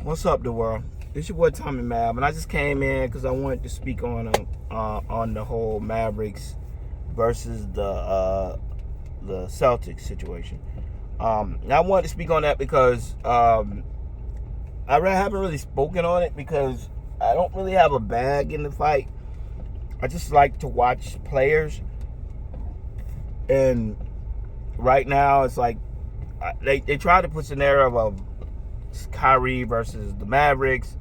What's up, the world? It's your boy Tommy Mab, and I just came in because I wanted to speak on the whole Mavericks versus the Celtics situation. I wanted to speak on that because haven't really spoken on it because I don't really have a bag in the fight. I just like to watch players, and right now it's like they try to push the narrative of Kyrie versus the Mavericks.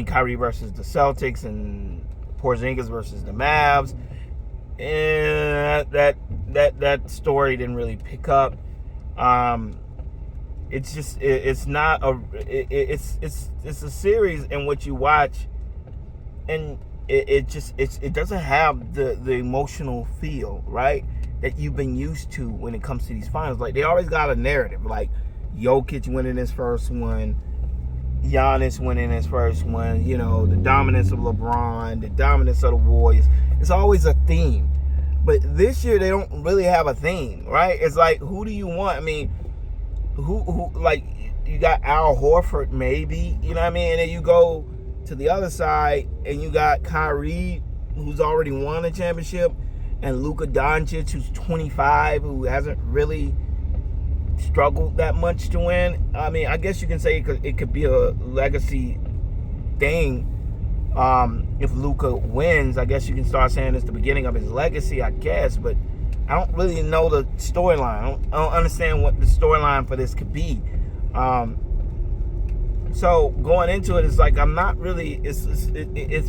Kyrie versus the Celtics and Porzingis versus the Mavs. And that story didn't really pick up. It's a series in which you watch, and it doesn't have the emotional feel, right, that you've been used to when it comes to these finals. Like, they always got a narrative, like Jokic winning his first one, Giannis winning his first one, the dominance of LeBron, the dominance of the Warriors. It's always a theme. But this year they don't really have a theme, right? It's like, who do you want? Who like, you got Al Horford maybe, and then you go to the other side and you got Kyrie, who's already won a championship, and Luka Doncic, who's 25, who hasn't really struggled that much to win. I guess you can say it could be a legacy thing. If Luka wins, I guess you can start saying it's the beginning of his legacy, I guess. But I don't really know the storyline. I don't understand what the storyline for this could be. So going into it, it's like I'm not really. It's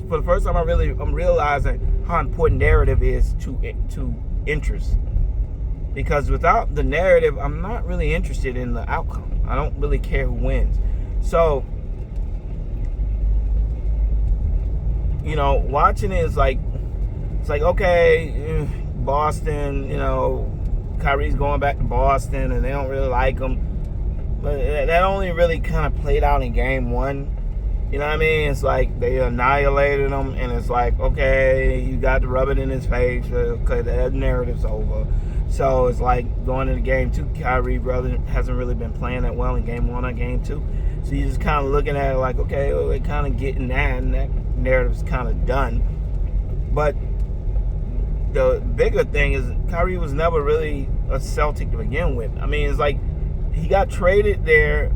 for the first time I'm realizing how important narrative is to interest. Because without the narrative, I'm not really interested in the outcome. I don't really care who wins. So, watching it is like, it's like, okay, Boston, Kyrie's going back to Boston and they don't really like him. But that only really kind of played out in game one. It's like they annihilated him, and it's like, okay, you got to rub it in his face because that narrative's over. So it's like going into game two, Kyrie brother hasn't really been playing that well in game one or game two. So you're just kind of looking at it like, okay, well, they're kind of getting that, and that narrative's kind of done. But the bigger thing is Kyrie was never really a Celtic to begin with. It's like he got traded there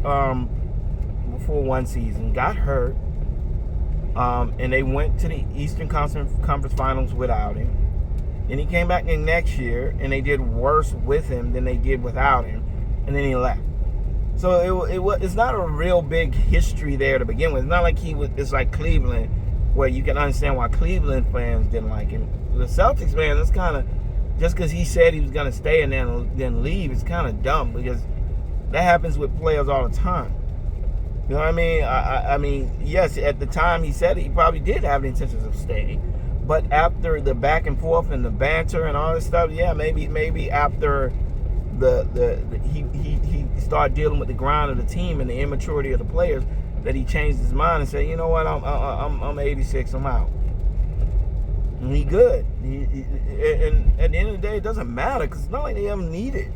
before one season, got hurt, and they went to the Eastern Conference Finals without him. And he came back in next year, and they did worse with him than they did without him, and then he left. So it's not a real big history there to begin with. It's not like it's like Cleveland, where you can understand why Cleveland fans didn't like him. The Celtics fans, it's kind of, just because he said he was going to stay and then leave, it's kind of dumb, because that happens with players all the time. You know what I mean? Yes, at the time he said it, he probably did have the intentions of staying. But after the back and forth and the banter and all this stuff, yeah, maybe after he started dealing with the grind of the team and the immaturity of the players, that he changed his mind and said, you know what, I'm 86, I'm out. And he good. And at the end of the day, it doesn't matter, because it's not like they ever needed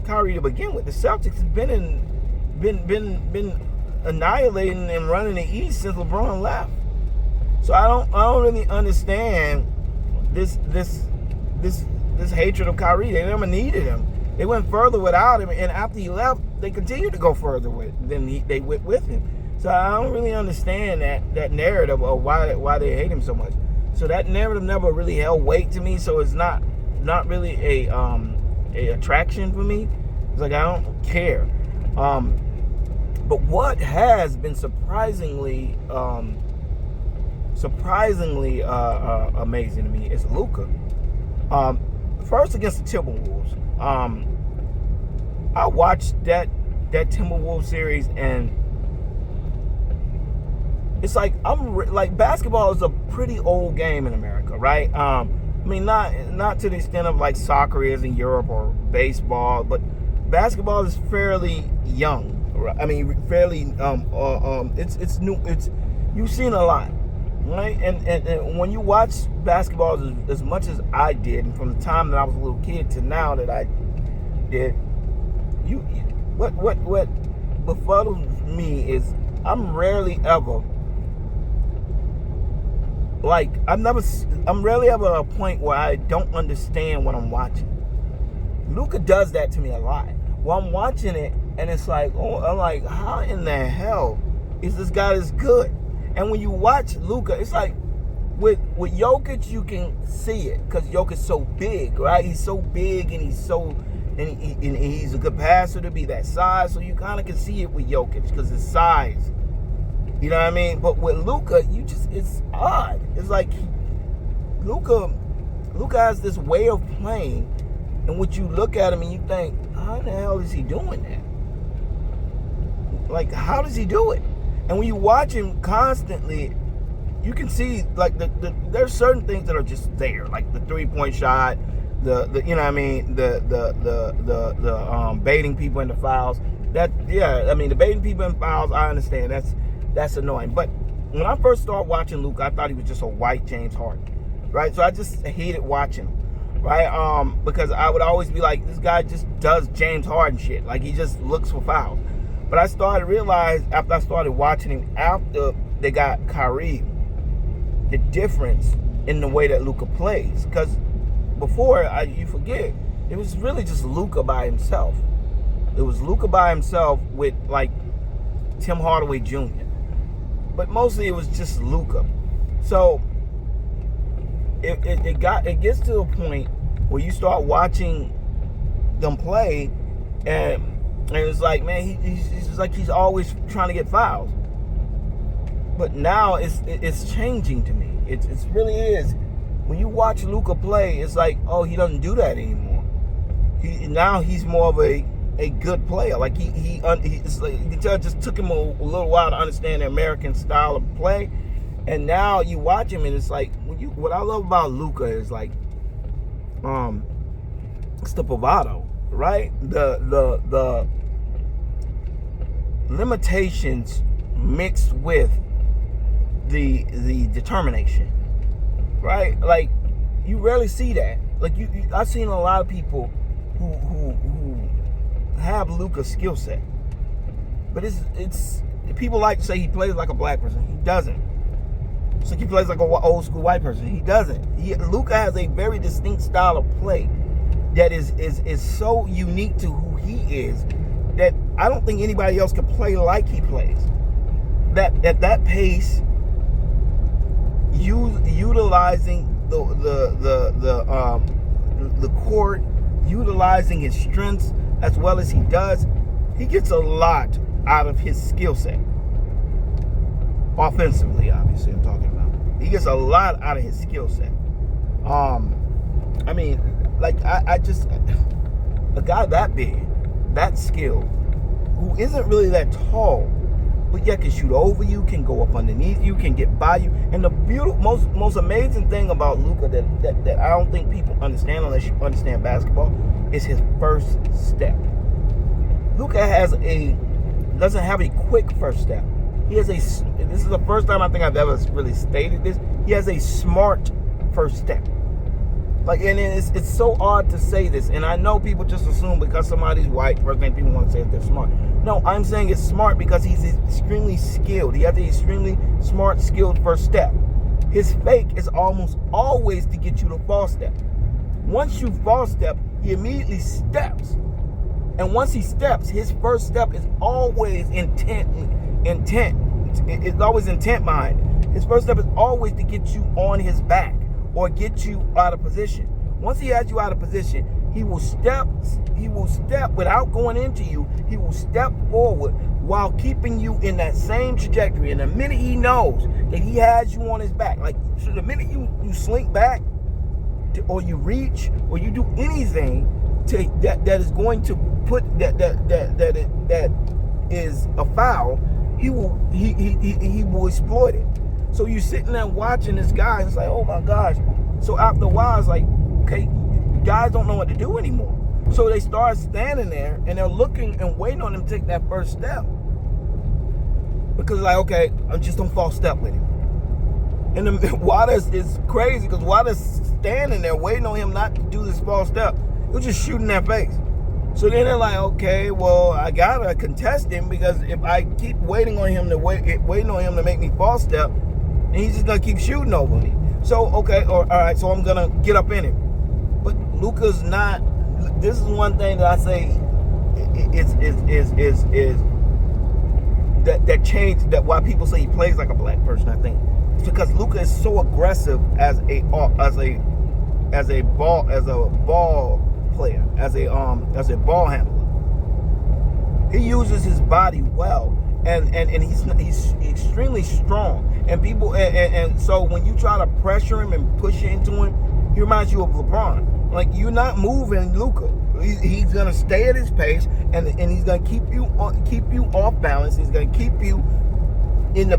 Kyrie to begin with. The Celtics have been annihilating and running the East since LeBron left. So I don't really understand this hatred of Kyrie. They never needed him. They went further without him, and after he left, they continued to go further than they went with him. So I don't really understand that narrative of why they hate him so much. So that narrative never really held weight to me. So it's not really a attraction for me. It's like, I don't care. But what has been surprisingly amazing to me is Luka. First, against the Timberwolves. I watched that Timberwolves series, and it's like basketball is a pretty old game in America, right? Not to the extent of like soccer is in Europe or baseball, but basketball is fairly young. Fairly it's new. You've seen a lot, right? And when you watch basketball as much as I did, and from the time that I was a little kid to now that I did, what befuddles me is I'm rarely ever I'm rarely ever at a point where I don't understand what I'm watching. Luka does that to me a lot. Well, I'm watching it and it's like, oh, I'm like, how in the hell is this guy this good? And when you watch Luka, it's like with Jokic, you can see it because Jokic's so big, right? He's so big and he's a good passer to be that size. So you kind of can see it with Jokic because his size. You know what I mean? But with Luka, it's odd. It's like Luka has this way of playing, and when you look at him and you think, how the hell is he doing that? Like, how does he do it? And when you watch him constantly, you can see like there's certain things that are just there, like the 3-point shot, the you know what I mean, the baiting people into fouls. The baiting people in fouls, I understand. That's annoying. But when I first started watching Luka, I thought he was just a white James Harden, right? So I just hated watching him, right? Because I would always be like, this guy just does James Harden shit. Like, he just looks for fouls. But I started to realize after I started watching him after they got Kyrie, the difference in the way that Luka plays. Because before, you forget, it was really just Luka by himself. It was Luka by himself with, like, Tim Hardaway Jr. But mostly it was just Luka. So it gets to a point where you start watching them play, and it's like, man, he's just like he's always trying to get fouls. But now it's changing to me. It really is. When you watch Luka play, it's like, oh, he doesn't do that anymore. Now he's more of a good player. Like it's like, you can tell it just took him a little while to understand the American style of play, and now you watch him and it's like what I love about Luka is like it's the bravado, right? The limitations mixed with the determination, right? Like, you rarely see that. Like I've seen a lot of people who have Luka's skill set, but it's people like to say he plays like a black person. He doesn't. It's like he plays like an old school white person. He doesn't. Luka has a very distinct style of play that is so unique to who he is that I don't think anybody else can play like he plays. That at that pace, utilizing the court, utilizing his strengths as well as he does, he gets a lot out of his skill set. Offensively, obviously, I'm talking about. He gets a lot out of his skill set. I mean, like, I just, a guy that big, that skilled, who isn't really that tall, but yet can shoot over you, can go up underneath you, can get by you. And the most amazing thing about Luka that I don't think people understand unless you understand basketball is his first step. Luka doesn't have a quick first step. This is the first time I think I've ever really stated this. He has a smart first step. Like, and it's so odd to say this, and I know people just assume because somebody's white, first thing people want to say is they're smart. No, I'm saying it's smart because he's extremely skilled. He has an extremely smart, skilled first step. His fake is almost always to get you to false step. Once you false step, he immediately steps. And once he steps, his first step is always intent. It's always intent behind it. His first step is always to get you on his back or get you out of position. Once he has you out of position, he will step without going into you. He will step forward while keeping you in that same trajectory. And the minute he knows that he has you on his back, like, so the minute you slink back or you reach or you do anything that is going to put that is a foul, he will exploit it. So you're sitting there watching this guy, and it's like, oh my gosh. So after a while, it's like, okay, guys don't know what to do anymore. So they start standing there and they're looking and waiting on him to take that first step. Because, like, okay, I just don't false step with him. And it's crazy because while they're standing there waiting on him not to do this false step, he'll just shoot in their face. So then they're like, okay, well, I gotta contest him, because if I keep waiting on him to make me false step, and he's just gonna keep shooting over me. So okay, all right, so I'm gonna get up in him. But Luka's not. This is one thing that I say is that changed, that why people say he plays like a black person. I think it's because Luka is so aggressive as a ball player, as a ball handler. He uses his body well, and he's extremely strong. And people and so when you try to pressure him and push into him, he reminds you of LeBron. Like, you're not moving Luka. He's gonna stay at his pace, and he's gonna keep you off balance. He's gonna keep you in the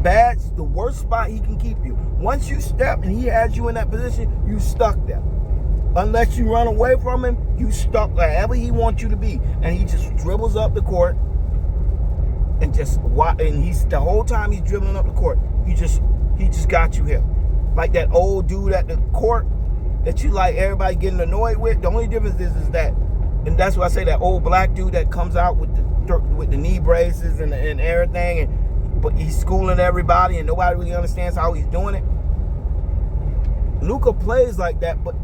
worst spot he can keep you. Once you step and he has you in that position, you stuck there. Unless you run away from him, you stuck wherever he wants you to be. And he just dribbles up the court, and he's the whole time he's dribbling up the court, he just got you here. Like that old dude at the court that you like everybody getting annoyed with. The only difference is that, and that's why I say that old black dude that comes out with the knee braces and everything, but he's schooling everybody and nobody really understands how he's doing it. Luka plays like that, but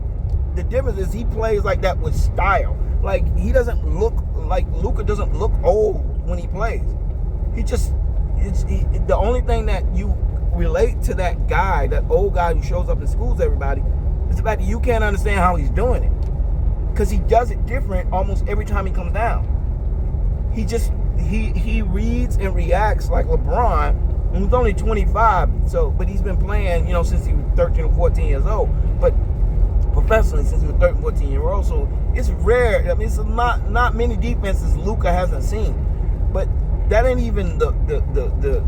the difference is he plays like that with style. Like, he doesn't look like Luka doesn't look old when he plays. The only thing that you relate to that guy, that old guy who shows up and schools everybody, is the fact that you can't understand how he's doing it, because he does it different almost every time he comes down. He reads and reacts like LeBron, and he's only 25. But he's been playing, since he was 13 or 14 years old, but professionally since he was 13, 14 years old. So it's rare. I mean, it's not many defenses Luka hasn't seen, but that ain't even the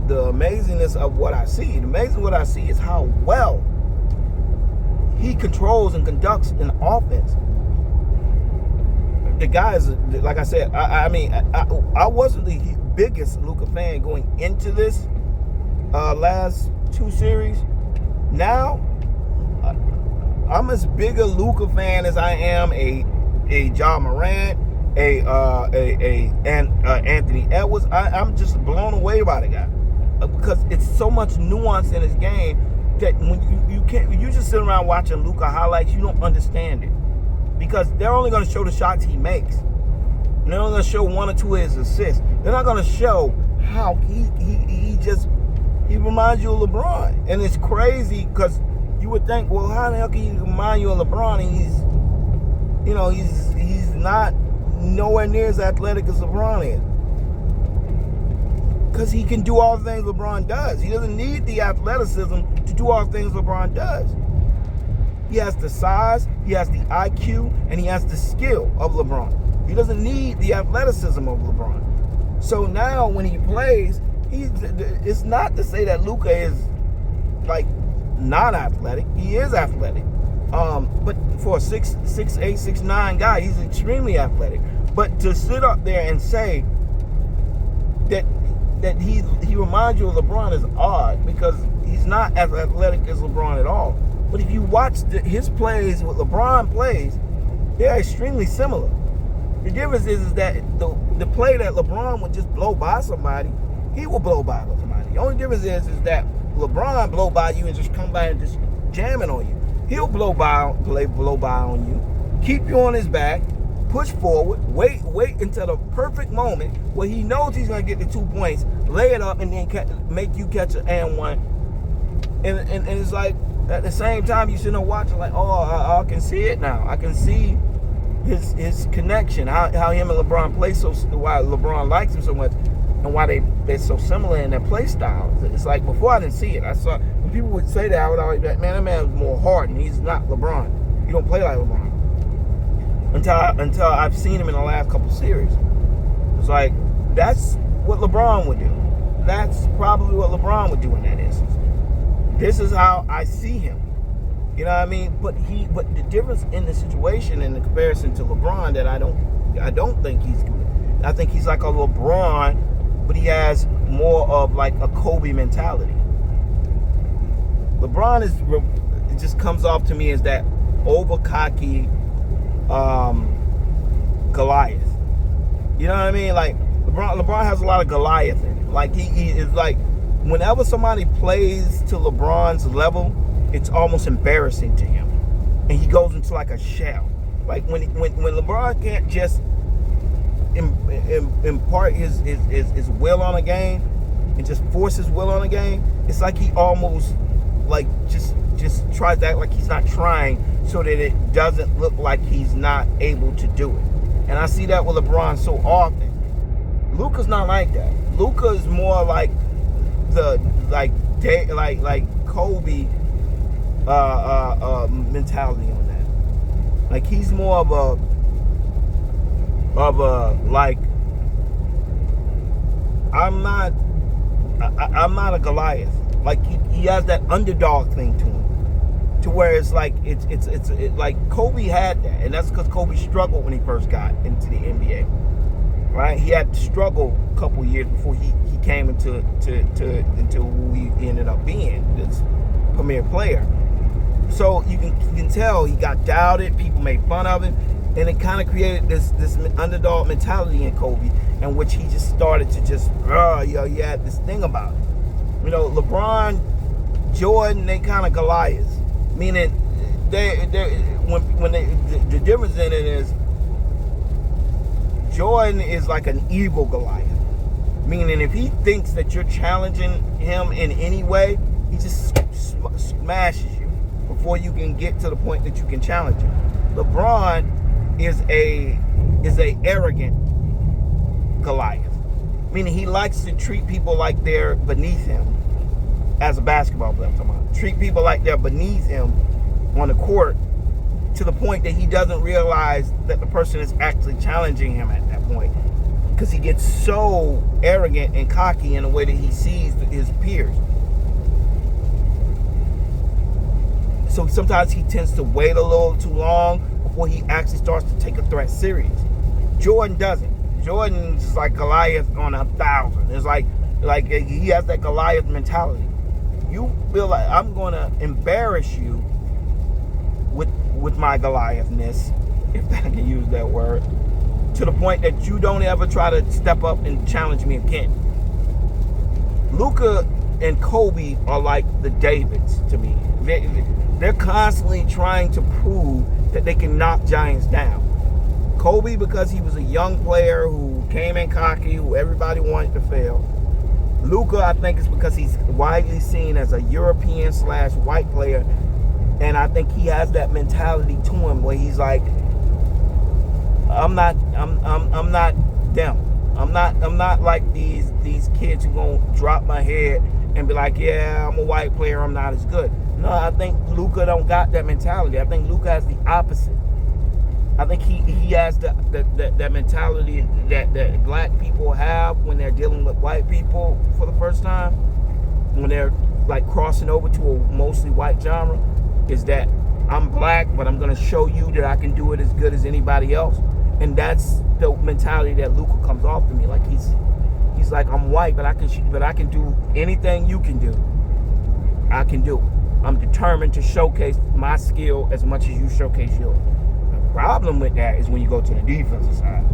amazingness of what I see. The amazing what I see is how well he controls and conducts an offense. The guy is, like I said, I wasn't the biggest Luka fan going into this last two series. Now, I'm as big a Luka fan as I am a Ja Morant, Anthony Edwards. I'm just blown away by the guy, because it's so much nuance in his game that when you just sit around watching Luka highlights, you don't understand it, because they're only going to show the shots he makes. And they're only going to show one or two of his assists. They're not going to show how he reminds you of LeBron. And it's crazy, because you would think, well, how the hell can he remind you of LeBron? And he's not nowhere near as athletic as LeBron is. Because he can do all the things LeBron does. He doesn't need the athleticism to do all the things LeBron does. He has the size, he has the IQ, and he has the skill of LeBron. He doesn't need the athleticism of LeBron. So now when he plays, it's not to say that Luka is like not athletic. He is athletic. But for a 6'8", 6'9" guy, he's extremely athletic. But to sit up there and say that he reminds you of LeBron is odd, because he's not as athletic as LeBron at all. But if you watch his plays, what LeBron plays, they're extremely similar. The difference is that the play that LeBron would just blow by somebody, he will blow by somebody. The only difference is that LeBron blow by you and just come by and just jam it on you. He'll blow by on you, keep you on his back, push forward, wait until the perfect moment where he knows he's going to get the 2 points, lay it up, and then make you catch an and one. And it's like, at the same time, you sitting there watching like, I can see it now. I can see his connection, how him and LeBron play, so why LeBron likes him so much, and why they're so similar in their play styles. It's like, before I didn't see it. I saw, when people would say that, I would always be like, man, that man's more hard, and he's not LeBron. He don't play like LeBron. Until I've seen him in the last couple series. It's like, that's what LeBron would do. That's probably what LeBron would do in that instance. This is how I see him. You know what I mean? But the difference in the situation in the comparison to LeBron, that I don't think he's good. I think he's like a LeBron, but he has more of like a Kobe mentality. LeBron it just comes off to me as that over cocky Goliath. You know what I mean? Like LeBron has a lot of Goliath in him. Like he is like, whenever somebody plays to LeBron's level, it's almost embarrassing to him, and he goes into like a shell. Like when LeBron can't just impart his will on a game and just force his will on a game, it's like he almost like just tries to act like he's not trying, so that it doesn't look like he's not able to do it. And I see that with LeBron so often. Luka's not like that. Luka is more like like Kobe mentality on that. Like he's more of a like, I'm not a Goliath. Like he has that underdog thing to him, to where it's like it's like Kobe had that, and that's because Kobe struggled when he first got into the NBA. Right? He had to struggle a couple years before he came into who he ended up being, this premier player. So you can tell he got doubted. People made fun of him, and it kind of created this underdog mentality in Kobe, in which he just started to just he had this thing about it. You know, LeBron, Jordan, they kind of Goliaths, meaning the difference in it is Jordan is like an evil Goliath, meaning if he thinks that you're challenging him in any way, he just smashes you before you can get to the point that you can challenge him. LeBron is a arrogant Goliath, meaning he likes to treat people like they're beneath him. As a basketball player, I'm talking about, treat people like they're beneath him on the court, to the point that he doesn't realize that the person is actually challenging him at that point, because he gets so arrogant and cocky in the way that he sees his peers. So sometimes he tends to wait a little too long before he actually starts to take a threat serious. Jordan doesn't. Jordan's just like Goliath on 1,000. It's like he has that Goliath mentality. You feel like, I'm going to embarrass you with my Goliathness, if I can use that word, to the point that you don't ever try to step up and challenge me again. Luka and Kobe are like the Davids to me. They're constantly trying to prove that they can knock giants down. Kobe, because he was a young player who came in cocky, who everybody wanted to fail. Luka, I think, is because he's widely seen as a European/white player, and I think he has that mentality to him where he's like, I'm not them. I'm not like these kids who gonna drop my head and be like, yeah, I'm a white player, I'm not as good. No, I think Luka don't got that mentality. I think Luka has the opposite. I think he has that mentality that black people have when they're dealing with white people for the first time, when they're like crossing over to a mostly white genre, is that I'm black, but I'm gonna show you that I can do it as good as anybody else. And that's the mentality that Luka comes off to me. Like he's like, I'm white, but I can do anything you can do. I can do. I'm determined to showcase my skill as much as you showcase yours. Problem with that is when you go to the defensive side.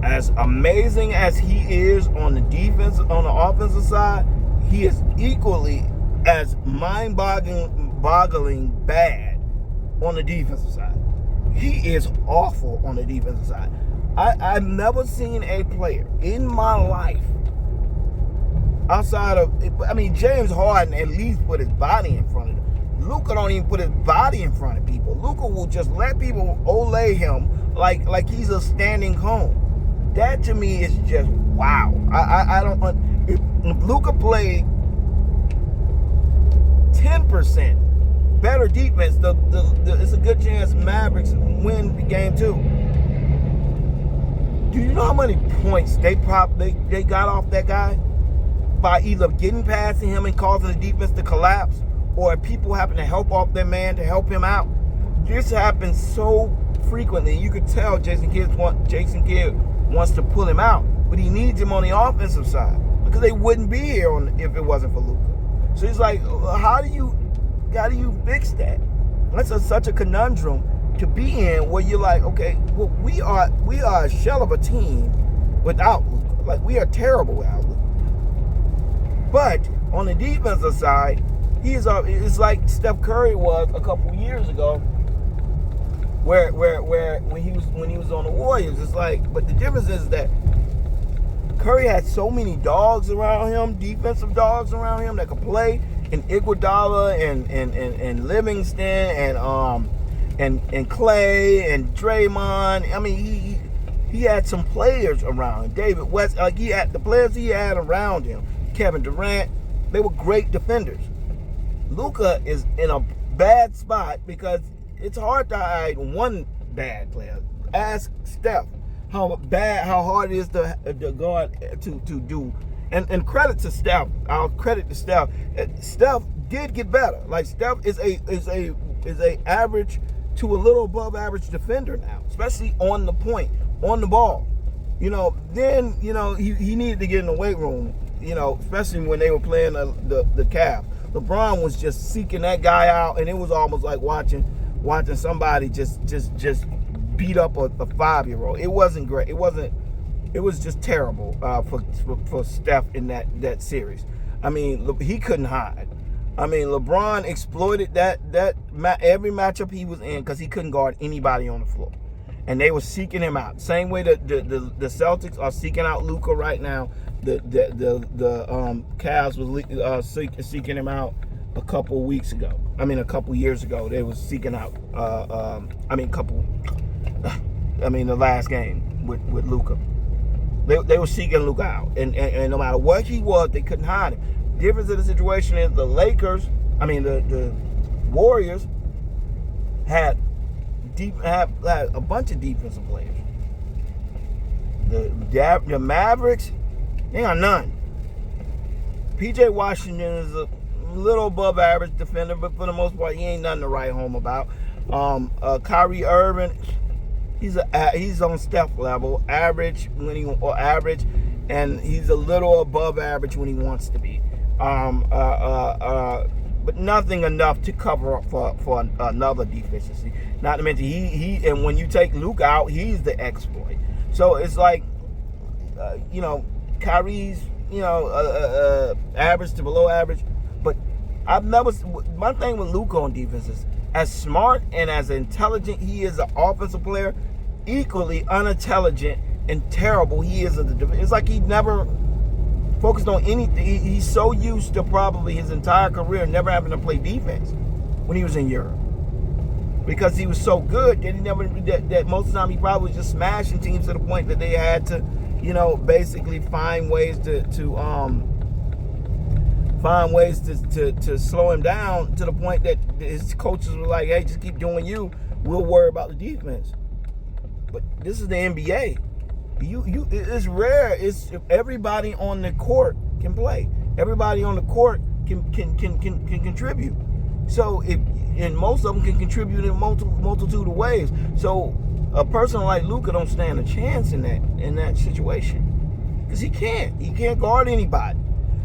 As amazing as he is on the offensive side, he is equally as mind-boggling bad on the defensive side. He is awful on the defensive side. I've never seen a player in my life outside of, James Harden at least put his body in front of him. Luka don't even put his body in front of people. Luka will just let people olay him like he's a standing cone. That to me is just wow. I don't. If Luka played 10% better defense, it's a good chance Mavericks win the game too. Do you know how many points they got off that guy by either getting past him and causing the defense to collapse, or if people happen to help off their man to help him out? This happens so frequently. You could tell Jason Kidd wants to pull him out, but he needs him on the offensive side because they wouldn't be here if it wasn't for Luka. So he's like, how do you fix that? That's such a conundrum to be in where you're like, okay, well, we are a shell of a team without Luka. Like, we are terrible without Luka. But on the defensive side, it's like Steph Curry was a couple years ago, where when he was on the Warriors. It's like, but the difference is that Curry had so many dogs around him, defensive dogs around him that could play, and Iguodala and Livingston and Clay and Draymond. I mean, he had some players around him. David West, like he had the players he had around him. Kevin Durant, they were great defenders. Luka is in a bad spot because it's hard to hide one bad player. Ask Steph how hard it is to guard to do. And credit to Steph. I'll credit to Steph. Steph did get better. Like, Steph is a average to a little above average defender now, especially on the point, on the ball. Then he needed to get in the weight room. Especially when they were playing the Cavs. LeBron was just seeking that guy out, and it was almost like watching somebody just beat up a 5-year-old. It wasn't great. It was just terrible for Steph in that series. I mean, he couldn't hide. I mean, LeBron exploited that every matchup he was in because he couldn't guard anybody on the floor, and they were seeking him out. Same way that the Celtics are seeking out Luka right now. The Cavs was seeking him out a couple years ago. They was seeking out. The last game with Luka. They were seeking Luka out, and no matter what he was, they couldn't hide him. The difference of the situation is the Warriors had a bunch of defensive players. The Mavericks, they got none. P.J. Washington is a little above average defender, but for the most part, he ain't nothing to write home about. Kyrie Irving, he's on Steph level, average, and he's a little above average when he wants to be. But nothing enough to cover up for another deficiency. Not to mention and when you take Luka out, he's the exploit. So it's like, Kyrie's, average to below average. But my thing with Luka on defense is, as smart and as intelligent he is an offensive player, equally unintelligent and terrible he is as a defense. It's like he never focused on anything. He's so used to probably his entire career never having to play defense when he was in Europe, because he was so good that most of the time he probably was just smashing teams to the point that they had to, basically find ways to slow him down, to the point that his coaches were like, hey, just keep doing you. We'll worry about the defense. But this is the NBA. It's rare. It's everybody on the court can play. Everybody on the court can contribute. So and most of them can contribute in multitude of ways. So a person like Luka don't stand a chance in that situation, because he can't guard anybody.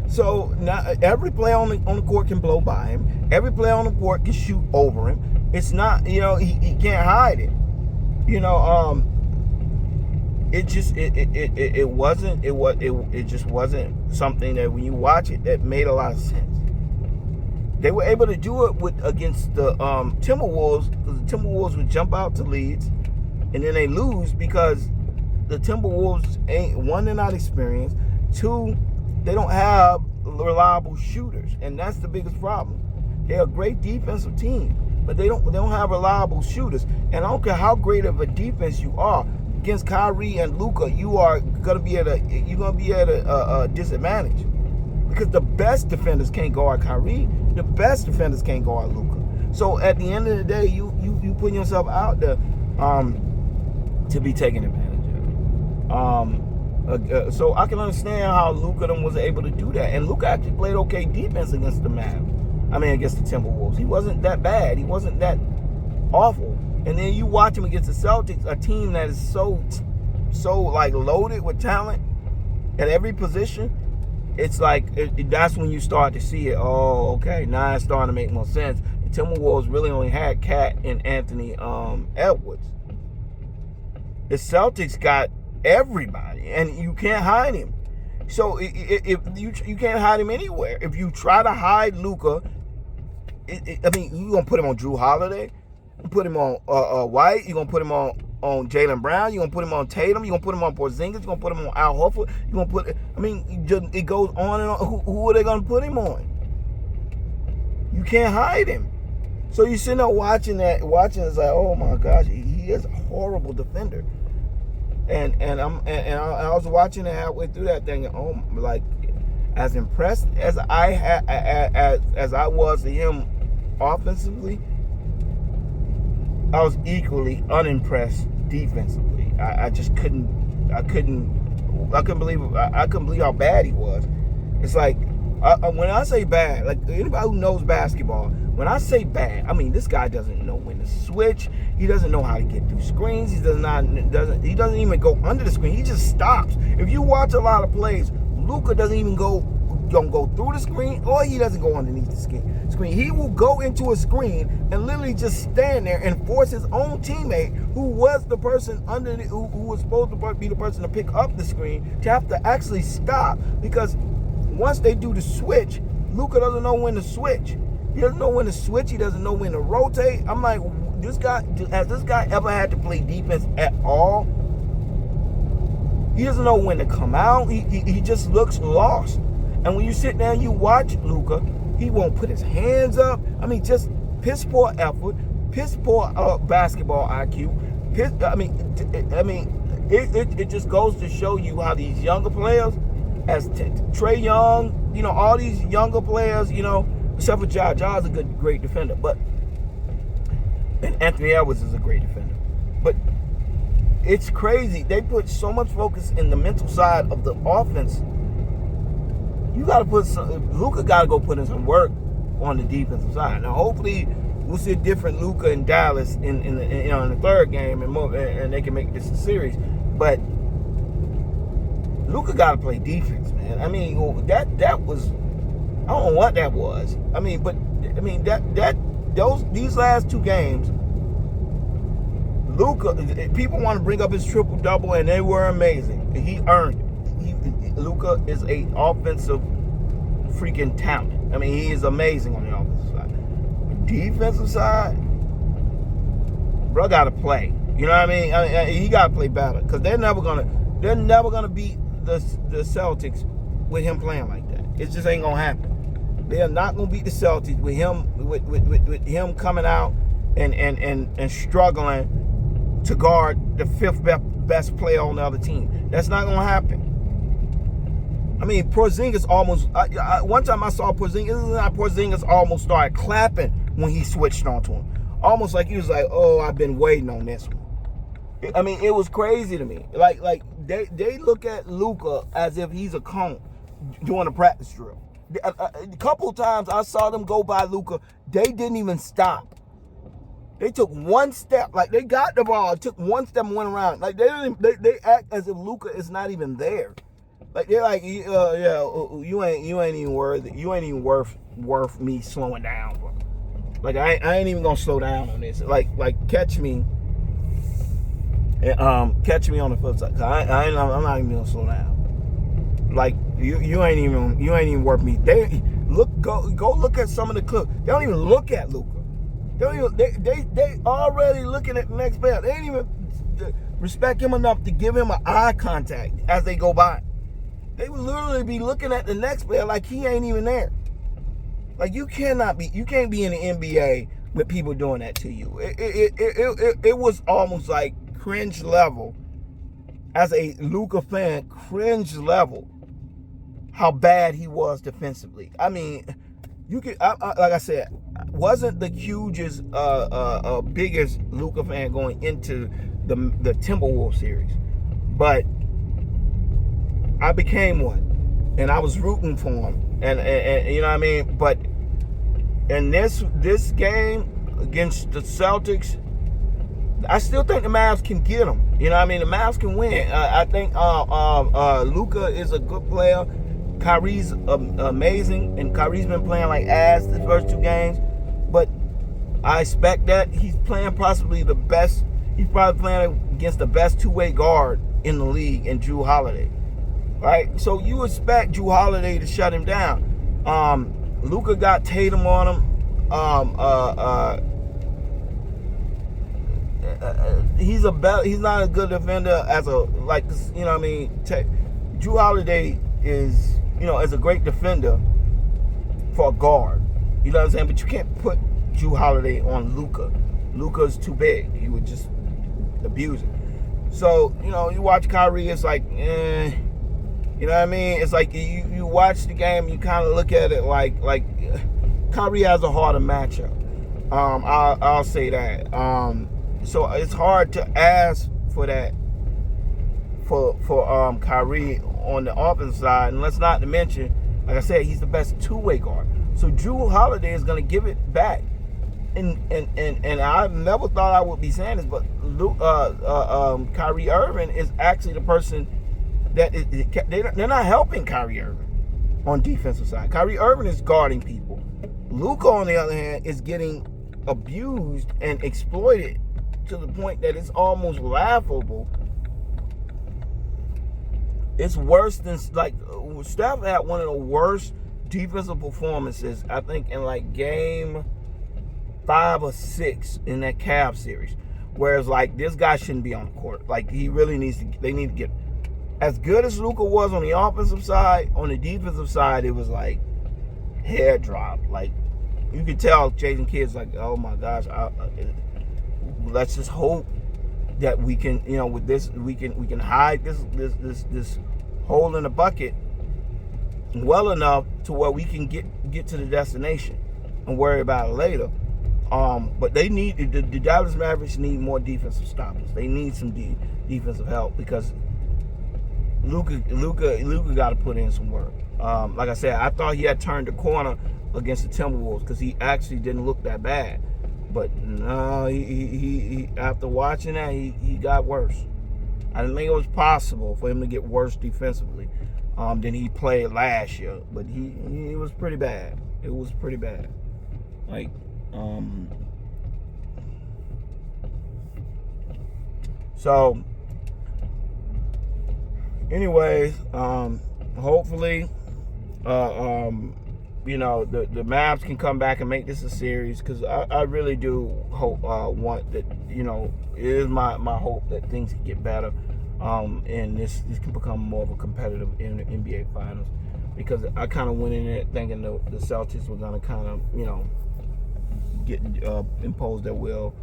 So now every player on the court can blow by him. Every player on the court can shoot over him. It's not, he can't hide it. It just wasn't something that when you watch it that made a lot of sense. They were able to do it against the Timberwolves, because the Timberwolves would jump out to leads, and then they lose because the Timberwolves they're not experienced. 2, they don't have reliable shooters, and that's the biggest problem. They're a great defensive team, but they don't have reliable shooters. And I don't care how great of a defense you are against Kyrie and Luka, you're gonna be at a disadvantage, because the best defenders can't guard Kyrie. The best defenders can't guard Luka. So at the end of the day, you putting yourself out there to be taken advantage of. So I can understand how Luka was able to do that. And Luka actually played okay defense against the against the Timberwolves. He wasn't that bad. He wasn't that awful. And then you watch him against the Celtics, a team that is so like loaded with talent at every position. It's like that's when you start to see it. Oh, okay, now it's starting to make more sense. The Timberwolves really only had Cat and Anthony Edwards. The Celtics got everybody, and you can't hide him. So if you can't hide him anywhere. If you try to hide Luka, I mean, you gonna put him on Drew Holiday, you put him on White, you gonna put him on Jaylen Brown, you gonna put him on Tatum, you gonna put him on Porzingis, you gonna put him on Al Horford, you gonna put. I mean, it goes on and on. Who are they gonna put him on? You can't hide him. So you sitting there watching it's like, oh my gosh, he is a horrible defender. And I was watching it halfway through that thing, and like, as impressed as I was of him offensively, I was equally unimpressed defensively. I couldn't believe how bad he was. It's like, when I say bad, like anybody who knows basketball, when I say bad, I mean this guy doesn't know when to switch. He doesn't know how to get through screens. He doesn't even go under the screen. He just stops. If you watch a lot of plays, Luka doesn't even don't go through the screen, or he doesn't go underneath the screen. He will go into a screen and literally just stand there and force his own teammate, who was the person who was supposed to be the person to pick up the screen, to have to actually stop, because once they do the switch, Luka doesn't know when to switch. He doesn't know when to switch. He doesn't know when to rotate. I'm like, has this guy ever had to play defense at all? He doesn't know when to come out. He just looks lost. And when you sit down, you watch Luka, he won't put his hands up. I mean, just piss poor effort, piss poor basketball IQ. It just goes to show you how these younger players, as Trae Young, all these younger players, except for Ja. Ja's a great defender, and Anthony Edwards is a great defender. But it's crazy. They put so much focus in the mental side of the offense. You got to Luka got to go put in some work on the defensive side. Now, hopefully, we'll see a different Luka in Dallas in the third game, and they can make this a series. But Luka got to play defense, man. I mean, that was, I don't know what that was. These last two games, Luka, people want to bring up his triple-double, and they were amazing. He earned it. Luka is a offensive freaking talent. I mean, he is amazing on the offensive side. The defensive side, bro, got to play. You know what I mean? He got to play better, because they're never gonna beat the Celtics with him playing like that. It just ain't gonna happen. They are not gonna beat the Celtics with him coming out and struggling to guard the fifth best player on the other team. That's not gonna happen. I mean, Porzingis almost. One time I saw Porzingis almost started clapping when he switched onto him, almost like he was like, "Oh, I've been waiting on this one." I mean, it was crazy to me. Like they look at Luka as if he's a cone doing a practice drill. A couple times I saw them go by Luka, they didn't even stop. They took one step, like they got the ball, took one step and went around. Like they act as if Luka is not even there. Like they're like, you ain't even worth it. You ain't even worth me slowing down, bro. Like I ain't even gonna slow down on this. Like catch me on the flip side. I'm not even gonna slow down. Like you ain't even worth me. They go look at some of the clips. They don't even look at Luka. They already looking at the next player. They ain't even respect him enough to give him an eye contact as they go by. They would literally be looking at the next player like he ain't even there. Like you can't be in the NBA with people doing that to you. It was almost like cringe level. As a Luka fan, cringe level. How bad he was defensively. I mean, you could, like I said, wasn't the hugest, biggest Luka fan going into the Timberwolves series, but I became one, and I was rooting for him, and you know what I mean. But in this game against the Celtics, I still think the Mavs can get him. You know what I mean? The Mavs can win. I think Luka is a good player. Kyrie's amazing, and Kyrie's been playing like ass the first two games. But I expect that. He's playing possibly the best. He's probably playing against the best two-way guard in the league in Jrue Holiday. Right? So you expect Jrue Holiday to shut him down. Luka got Tatum on him. He's not a good defender as a, like, you know what I mean? Jrue Holiday is, you know, is a great defender for a guard. You know what I'm saying? But you can't put Jrue Holiday on Luka. Luka's too big. He would just abuse it. So, you know, you watch Kyrie, it's like, you know what I mean? It's like you watch the game, you kind of look at it like Kyrie has a harder matchup. I'll say that. So it's hard to ask for that for Kyrie on the offensive side, and let's not to mention, like I said, he's the best two-way guard. So Jrue Holiday is going to give it back, and I never thought I would be saying this, but Kyrie Irving is actually the person that they're not helping Kyrie Irving on defensive side. Kyrie Irving is guarding people. Luka, on the other hand, is getting abused and exploited to the point that it's almost laughable. It's worse than, like, Steph had one of the worst defensive performances, I think, in like game 5 or 6 in that Cavs series. Whereas, like, this guy shouldn't be on the court. Like, he really needs to, they need to get, as good as Luka was on the offensive side, on the defensive side, it was like hair drop. Like, you could tell Jason Kidd's like, oh my gosh, let's just hope that we can, you know, with this, we can hide this hole in the bucket well enough to where we can get to the destination and worry about it later. But they need, the Dallas Mavericks need more defensive stoppers. They need some defensive help, because Luka got to put in some work. Like I said, I thought he had turned the corner against the Timberwolves, because he actually didn't look that bad. But no, he after watching that, he got worse. I didn't think it was possible for him to get worse defensively than he played last year. But he was pretty bad. It was pretty bad. Like, so anyways, hopefully, you know, the Mavs can come back and make this a series, because I really do hope, want that, you know, it is my hope that things can get better, and this can become more of a competitive in the NBA Finals, because I kind of went in there thinking the Celtics were going to kind of, you know, get impose their will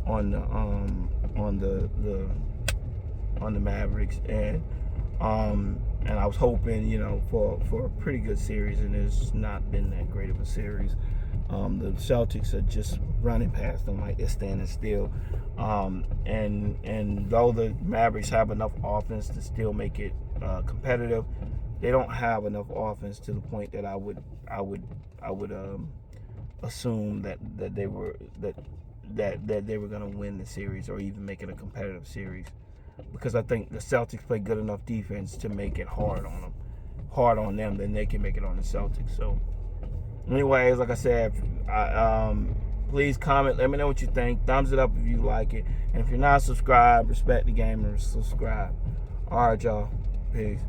on the Mavericks, and I was hoping, you know, for a pretty good series, and it's not been that great of a series. The Celtics are just running past them like they're standing still. And though the Mavericks have enough offense to still make it competitive, they don't have enough offense to the point that I would assume that they were going to win the series or even make it a competitive series. Because I think the Celtics play good enough defense to make it hard on them, then they can make it on the Celtics. So, anyways, like I said, please comment. Let me know what you think. Thumbs it up if you like it. And if you're not subscribed, respect the game and subscribe. All right, y'all. Peace.